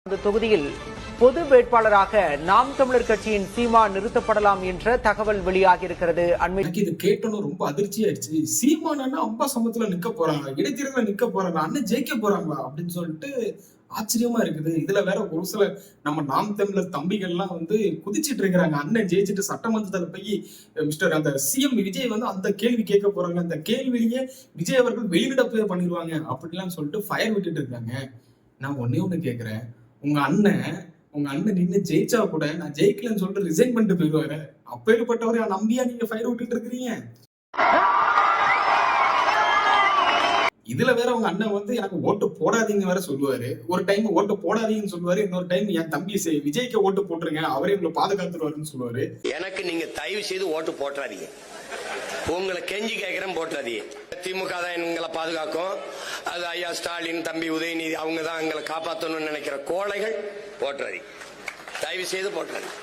இந்த தொகுதியில் பொது வேட்பாளராக நாம் தமிழர் கட்சியின் சீமான் நிறுத்தப்படலாம் என்ற தகவல் வெளியாகியிருக்கிறது. எனக்கு இது கேட்டோன்னு ரொம்ப அதிர்ச்சி ஆயிடுச்சு. சீமானா அம்பா சமத்துல நிக்க போறாங்க, இடைத்தேர்தல நிக்க போறாங்க, அண்ணன் ஜெயிக்க போறாங்களா அப்படின்னு சொல்லிட்டு ஆச்சரியமா இருக்குது. இதுல வேற ஒரு சில நம்ம நாம் தமிழர் தம்பிகள்லாம் வந்து குதிச்சிட்டு இருக்கிறாங்க. அண்ணன் ஜெயிச்சுட்டு சட்டமன்றத்துல போய் மிஸ்டர் அந்த சிஎம் விஜய் வந்து அந்த கேள்வி கேட்க போறாங்க, அந்த கேள்வியிலேயே விஜய் அவர்கள் வெளியிடப்பே பண்ணிடுவாங்க அப்படிலாம் சொல்லிட்டு ஃபயர் விட்டுட்டு இருக்காங்க. நான் ஒண்ணு கேக்குறேன், உங்க அண்ணன் நின்று ஜெயிச்சா கூட நான் ஜெயிக்கலன்னு சொல்லிட்டு ரிசைன் பண்ணிட்டு போயிடுவாரு. அப்பேற்பட்டவரை நம்பியா நீங்க ஃபயர் விட்டுட்டு இருக்கிறீங்க? இதுல வேற உங்க அண்ணன் வந்து எனக்கு ஓட்டு போடாதீங்க வேற சொல்லுவாரு. ஒரு டைம் ஓட்டு போடாதீங்கன்னு சொல்லுவாரு, இன்னொரு டைம் என் தம்பி விஜய்க்கு ஓட்டு போட்டுருங்க, அவரே உங்களை பாதுகாத்துருவாருன்னு சொல்லுவாரு. எனக்கு நீங்க தயவு செய்து ஓட்டு போட்டுறாதீங்க, உங்களை கெஞ்சி கேட்கிறேன், போட்டுறாதீங்க. திமுக தான் எங்களை பாதுகாக்கும், அது ஐயா ஸ்டாலின், தம்பி உதயநிதி அவங்க தான் எங்களை காப்பாற்றணும்னு நினைக்கிற கோழைகள் போட்டுறாதீங்க, தயவு செய்து போட்டுறாதீங்க.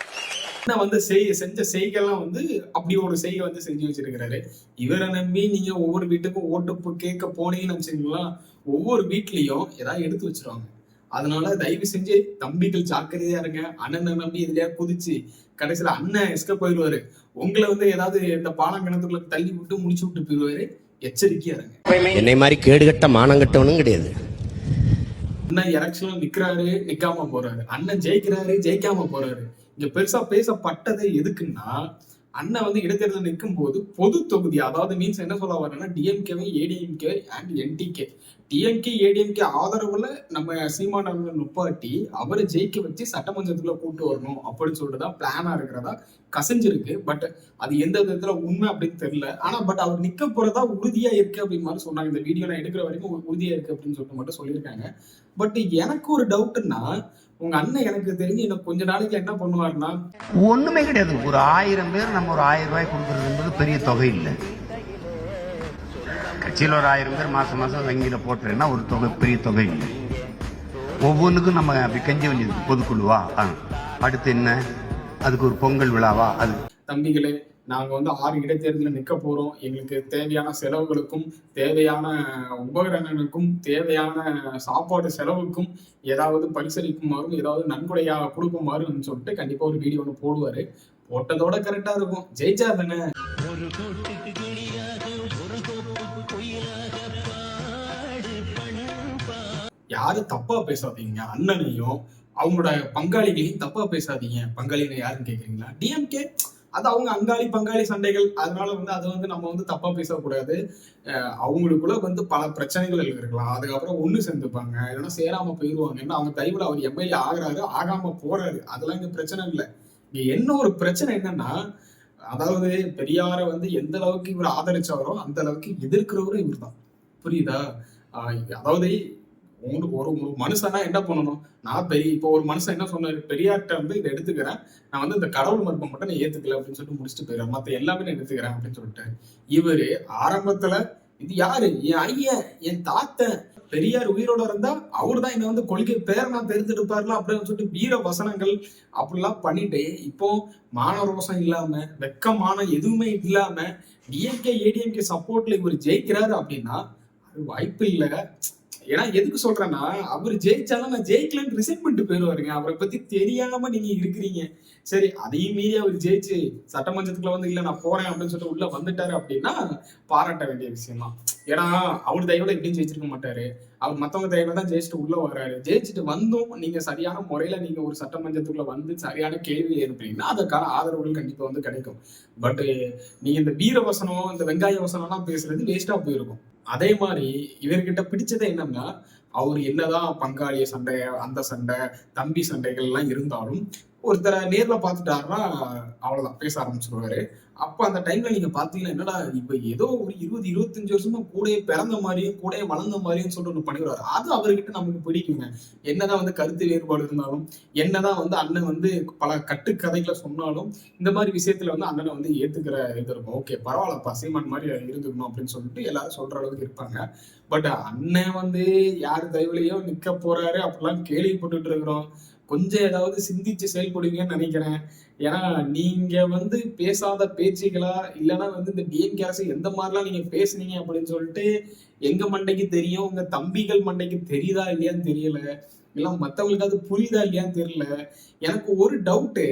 வந்து செஞ்ச செய்கைலாம் வந்து அப்படி ஒரு செய்கை வந்து செஞ்சு வச்சிருக்கிறாரு. இவரை நம்பி நீங்க ஒவ்வொரு வீட்டுக்கும் ஓட்டு கேட்க போனீங்கன்னு நினைச்சீங்களா, ஒவ்வொரு வீட்லயும் ஏதாவது எடுத்து வச்சிருவாங்க. அதனால தயவு செஞ்சு தம்பிகள் ஜாக்கிரதையா இருங்க. அண்ணனை நம்பி இதுலயா குதிச்சு கடைசியில அண்ணன் எஸ்கேப் போயிடுவாரு. உங்களை வந்து ஏதாவது இந்த பாலங்கணத்துக்குள்ள தள்ளி விட்டு முடிச்சு விட்டு போயிடுவாரு. எச்சரிக்கையா இருங்க. என்னை மாதிரி கேடுகட்ட மானங்கட்டவனும் கிடையாது. அண்ணன் எலெக்ஷன்ல நிக்கிறாரு, நிக்காம போறாரு. அண்ணன் ஜெயிக்கிறாரு, ஜெயிக்காம போறாரு. இங்க பெருசா பேசப்பட்டது எதுக்குன்னா, அண்ணன் வந்து இடைத்தேர்தல் நிற்கும் போது பொது தொகுதி, அதாவது மீன்ஸ் என்ன சொல்ல வரேன்னா DMK, ADMK and NTK, DMK ADMK ஆதரவுல நம்ம சீமான் அவர்கள் நுப்பாட்டி அவரை ஜெயிக்க வச்சு சட்டமன்றத்துக்குள்ள கூட்டு வரணும் அப்படின்னு சொல்லிட்டு தான் பிளானா இருக்கிறதா கசிஞ்சிருக்கு. பட் அது எந்த விதத்துல உண்மை அப்படின்னு தெரியல. ஆனா பட் அவர் நிக்க போறதா உறுதியா இருக்கு அப்படின்னு மாதிரி சொன்னாங்க. இந்த வீடியோ நான் எடுக்கிற வரைக்கும் உறுதியா இருக்கு அப்படின்னு சொல்லிட்டு மட்டும் சொல்லியிருக்காங்க. பட் எனக்கு ஒரு டவுட்னா, உங்க அண்ணன் எனக்கு தெரிஞ்சு இன்னும் கொஞ்ச நாளைக்கு என்ன பண்ணுவாருன்னா, ஒண்ணுமே கிடையாது. ஒரு 1000 பேர் நம்ம ஒரு 1000 ரூபாய் கொடுக்கறதுன்றது பெரிய தொகை இல்லை. கட்சியில் ஒரு 1000 பேர் மாசம் மாசம் வங்கியில போட்டுறேன்னா ஒரு தொகை, பெரிய தொகை இல்லை. ஒவ்வொன்றுக்கும் நம்ம அப்படி கஞ்சி வஞ்சது பொதுக்குழுவா, அடுத்து என்ன, அதுக்கு ஒரு பொங்கல் விழாவா? அது தம்பிகளே, நாங்க வந்து 6 இடைத்தேர்தலில் நிக்க போறோம். எங்களுக்கு தேவையான செலவுகளுக்கும், தேவையான உபகரணங்களுக்கும், தேவையான சாப்பாடு செலவுக்கும் ஏதாவது பரிசளிக்குமாறும், ஏதாவது நன்கொடையா கொடுக்குமாறுன்னு சொல்லிட்டு கண்டிப்பா ஒரு வீடியோ ஒன்று போடுவாரு. போட்டதோட கரெக்டா இருக்கும். ஜெயிச்சா தானே. யாரும் தப்பா பேசாதீங்க. அண்ணனையும் அவங்களோட பங்காளிகளையும் தப்பா பேசாதீங்க. பங்காளிகள் யாருன்னு கேக்குறீங்களா? டிஎம்கே, அது அவங்க அங்காளி பங்காளி சண்டைகள். அதனால வந்து அதை வந்து நம்ம வந்து தப்பா பேசக்கூடாது. அவங்களுக்குள்ள வந்து பல பிரச்சனைகள் இருக்கலாம். அதுக்கப்புறம் ஒண்ணு சேர்ந்துப்பாங்க, இல்லைன்னா சேராம போயிடுவாங்க. ஏன்னா அவங்க தைவுல அவர் எம்எல்ஏ ஆகுறாரு, ஆகாம போறாரு, அதெல்லாம் இங்க பிரச்சனை இல்லை. இங்க என்ன ஒரு பிரச்சனை என்னன்னா, அதாவது பெரியார வந்து எந்த அளவுக்கு இவர் ஆதரிச்சாரோ அந்த அளவுக்கு எதிர்க்கிறவரும் இவர் தான். புரியுதா? அதாவது ஒரு மனுஷனா என்ன பண்ணணும், நான் இப்போ ஒரு மனுஷன் என்ன சொன்னாரு, பெரியார்ட்ட வந்து இதை எடுத்துக்கிறேன், நான் வந்து இந்த கடவுள் மறுப்பை மட்டும் நான் ஏத்துக்கல அப்படின்னு சொல்லிட்டு முடிச்சுட்டு போயிடுறேன், மத்த எல்லாமே நான் எடுத்துக்கிறேன் அப்படின்னு சொல்லிட்டு. இவரு ஆரம்பத்துல இது யாரு, என் ஐயன், என் தாத்தன் பெரியார் உயிரோட இருந்தா அவரு தான் என்ன வந்து கொள்கை பேரனா தேர்ந்தெடுப்பாருல அப்படின்னு சொல்லிட்டு வீர வசனங்கள் அப்படிலாம் பண்ணிட்டு, இப்போ மானரோசம் இல்லாம, வெக்கமான எதுவுமே இல்லாம டிஎம்கே ஏடிஎம்கே சப்போர்ட்ல இவர் ஜெயிக்கிறாரு அப்படின்னா அது வாய்ப்பு இல்லை. ஏன்னா எதுக்கு சொல்றேன்னா, அவர் ஜெயிச்சாலும் நான் ஜெயிக்கலன்னு ரிசைன் பண்ணிட்டு போயிடுவாருங்க. அவரை பத்தி தெரியாம நீங்க இருக்கிறீங்க. சரி, அதையும் மீறி அவர் ஜெயிச்சு சட்டமன்றத்துக்குள்ள வந்து இல்ல நான் போறேன் அப்படின்னு சொல்லிட்டு உள்ள வந்துட்டாரு அப்படின்னா பாராட்ட வேண்டிய விஷயம் தான். ஏன்னா அவர் தயவுல எப்படியும் ஜெயிச்சிருக்க மாட்டாரு. அவர் மத்தவங்க தயவுல தான் ஜெயிச்சுட்டு உள்ள வர்றாரு. ஜெயிச்சுட்டு வந்தும் நீங்க சரியான முறையில நீங்க ஒரு சட்டமன்றத்துக்குள்ள வந்து சரியான கேள்வி எழுப்புறீங்கன்னா அதற்கான ஆதரவுகள் கண்டிப்பா வந்து கிடைக்கும். பட் நீங்க இந்த வீரவசனம், இந்த வெங்காய வசனம் எல்லாம் பேசுறது வேஸ்டா போயிருக்கும். அதே மாதிரி இவர்கிட்ட பிடிச்சது என்னன்னா, அவர் என்னதான் பங்காளிய சண்டை, அந்த சண்டை, தம்பி சண்டைகள் எல்லாம் இருந்தாலும் ஒருத்தரை நேர்ல பாத்துட்டாருன்னா அவ்வளவுதான், பேச ஆரம்பிச்சிருவாரு. அப்ப அந்த டைம்ல நீங்க பாத்தீங்கன்னா, என்னடா இப்ப ஏதோ ஒரு 20-25 வருஷமா கூட பிறந்த மாதிரியும் கூட வளர்ந்த மாதிரியும் சொல்லிட்டு ஒண்ணு பண்ணிடுவாரு. அது அவர்கிட்ட நமக்கு பிடிக்குங்க. என்னதான் வந்து கருத்து வேறுபாடு இருந்தாலும், என்னதான் வந்து அண்ணன் வந்து பல கட்டுக்கதைகளை சொன்னாலும், இந்த மாதிரி விஷயத்துல வந்து அண்ணனை வந்து ஏத்துக்கிற இது இருக்கும். ஓகே, பரவாயில்லப்பா, சீமான் மாதிரி இருந்துக்கணும் அப்படின்னு சொல்லிட்டு எல்லாரும் சொல்ற அளவுக்கு இருப்பாங்க. பட் அண்ணன் வந்து யாரு தயவுலையோ நிக்க போறாரு அப்படிலாம் கேள்விப்பட்டுட்டு இருக்கிறோம். கொஞ்சம் ஏதாவது சிந்திச்சு செயல்படுவீங்கன்னு நினைக்கிறேன். ஏன்னா நீங்க வந்து பேசாத பேச்சுகளா, இல்லைன்னா வந்து இந்த டிஎம்கே அரசு எந்த மாதிரிலாம் நீங்க பேசுனீங்க அப்படின்னு சொல்லிட்டு எங்க மண்டைக்கு தெரியும், உங்க தம்பிகள் மண்டைக்கு தெரியுதா இல்லையான்னு தெரியல. இல்லை மற்றவங்களுக்கு அது புரியுதா இல்லையான்னு தெரியல. எனக்கு ஒரு டவுட்டு,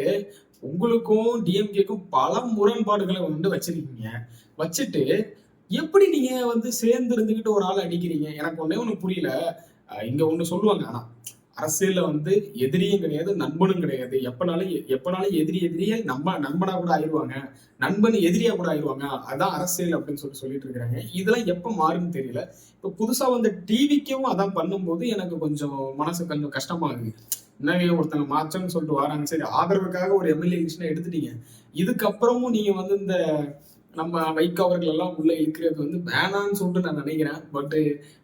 உங்களுக்கும் டிஎம்கேக்கும் பல முரண்பாடுகளை வந்து வச்சிருக்கீங்க. வச்சுட்டு எப்படி நீங்க வந்து சேர்ந்து இருந்துகிட்டு ஒரு ஆள் அடிக்கிறீங்க? எனக்கு ஒன்னே ஒண்ணு புரியல. இங்க ஒண்ணு சொல்லுவாங்க, ஆனா அரசியல்ல வந்து எதிரியும் கிடையாது, நண்பனும் கிடையாது. எப்பனாலும் எதிரியே நண்பனா கூட ஆயிடுவாங்க, நண்பன் எதிரியா கூட ஆயிடுவாங்க. அதான் அரசியல் அப்படின்னு சொல்லிட்டு இருக்காங்க. இதெல்லாம் எப்ப மாறுன்னு தெரியல. இப்ப புதுசா வந்த டிவிக்கும் அதான் பண்ணும்போது எனக்கு கொஞ்சம் மனசு கொஞ்சம் கஷ்டமா இருக்கு. என்னங்க ஒருத்தங்க மாற்றம்னு சொல்லிட்டு வராங்க, சரி ஆதரவுக்காக ஒரு எம்எல்ஏ எலெக்ஷனை எடுத்துட்டீங்க, இதுக்கப்புறமும் நீங்க வந்து இந்த நம்ம வைகோ அவர்கள் எல்லாம் உள்ள இழுக்கிறது வந்து வேணான்னு சொல்லிட்டு நான் நினைக்கிறேன். பட்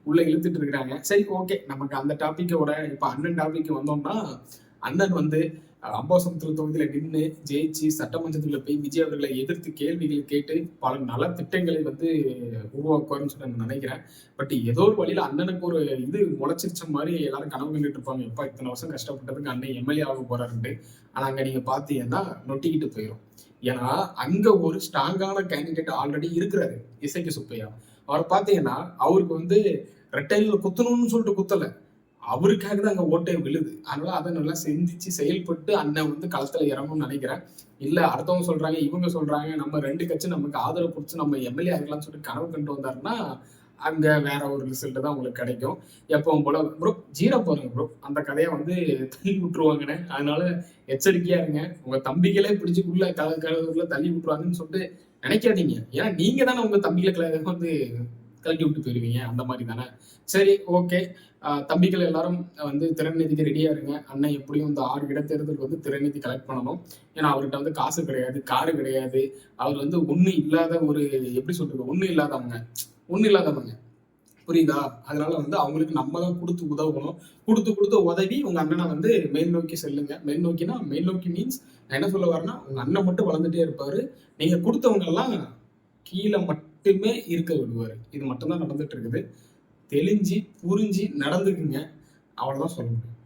உள்ள இழுத்துட்டு இருக்கிறாங்க. சரி, ஓகே, நமக்கு அந்த டாபிக்கோட இப்ப அண்ணன் டாபிக் வந்தோம்னா, அண்ணன் வந்து அம்பாசமுத்திர தொகுதியில நின்று ஜெயிச்சு சட்டமன்றத்துல போய் விஜய் அவர்களை எதிர்த்து கேள்விகள் கேட்டு பல நல திட்டங்களை வந்து உருவாக்குவாருன்னு சொல்லி நான் நினைக்கிறேன். பட் ஏதோ ஒரு வழியில அண்ணனுக்கு ஒரு இது முளைச்சிருச்ச மாதிரி எல்லாரும் கனவு கண்டுட்டு இருப்பாங்க, எப்ப இத்தனை வருஷம் கஷ்டப்பட்டதுக்கு அண்ணன் எம்எல்ஏ ஆக போறாருன்ட்டு. ஆனா அங்க நீங்க பாத்தீங்கன்னா நொட்டிக்கிட்டு போயிடும். ஏன்னா அங்க ஒரு ஸ்ட்ராங்கான கேண்டிடேட் ஆல்ரெடி இருக்கிறாரு, இசைக்கு சுப்பையா. அவரை பாத்தீங்கன்னா அவருக்கு வந்து ரெட்டையில குத்தணும்னு சொல்லிட்டு குத்தல, அவருக்காக தான் அங்க ஓட்டே விழுது. அதனால அதை நல்லா சிந்திச்சு செயல்பட்டு அண்ணன் வந்து களத்துல இறங்கும்னு நினைக்கிறேன். இல்ல அடுத்தவங்க சொல்றாங்க, இவங்க சொல்றாங்க, நம்ம 2 கட்சி நமக்கு ஆதரவு கொடுத்து நம்ம எம்எல்ஏ ஆகலாம்னு சொல்லிட்டு கனவு கண்டு வந்தாருன்னா அங்க வேற ஒரு ரிசல்ட் தான் உங்களுக்கு கிடைக்கும். எப்பவும் போல ப்ரோ ஜீரோ பாருங்க ப்ரோ, அந்த கதையை வந்து தள்ளி விட்டுருவாங்கன்னு. அதனால எச்சரிக்கையா இருங்க. உங்க தம்பிகளே பிடிச்சுக்குள்ள கலக்குள்ள தள்ளி விட்டுருவாங்கன்னு சொல்லிட்டு நினைக்காதீங்க. ஏன்னா நீங்க தானே உங்க தம்பிகளை வந்து கழட்டி விட்டு போயிருவீங்க, அந்த மாதிரி தானே. சரி, ஓகே, தம்பிகள் எல்லாரும் வந்து திறன்நிதிக்கு ரெடியா இருங்க. அண்ணன் எப்படியும் இந்த 6 இடைத்தேர்தலுக்கு வந்து திறன்நிதி கலெக்ட் பண்ணணும். ஏன்னா அவர்கிட்ட வந்து காசு கிடையாது, காரு கிடையாது. அவர் வந்து ஒண்ணு இல்லாத ஒரு, எப்படி சொல்றது, ஒண்ணு இல்லாதவங்க, புரியுதா? அதனால வந்து அவங்களுக்கு நம்ம தான் கொடுத்து உதவணும். கொடுத்து உதவி உங்க அண்ணனை வந்து மேல் நோக்கி செல்லுங்க. மேல் நோக்கி மீன்ஸ் நான் என்ன சொல்ல வரேன்னா, உங்க அண்ணன் மட்டும் வளர்ந்துட்டே இருப்பாரு, நீங்க கொடுத்தவங்க எல்லாம் கீழே மட்டுமே இருக்க விடுவாரு. இது மட்டும்தான் நடந்துட்டு இருக்குது. தெளிஞ்சு புரிஞ்சு நடந்துக்குங்க, அவ்வளவுதான் சொல்ல முடியும்.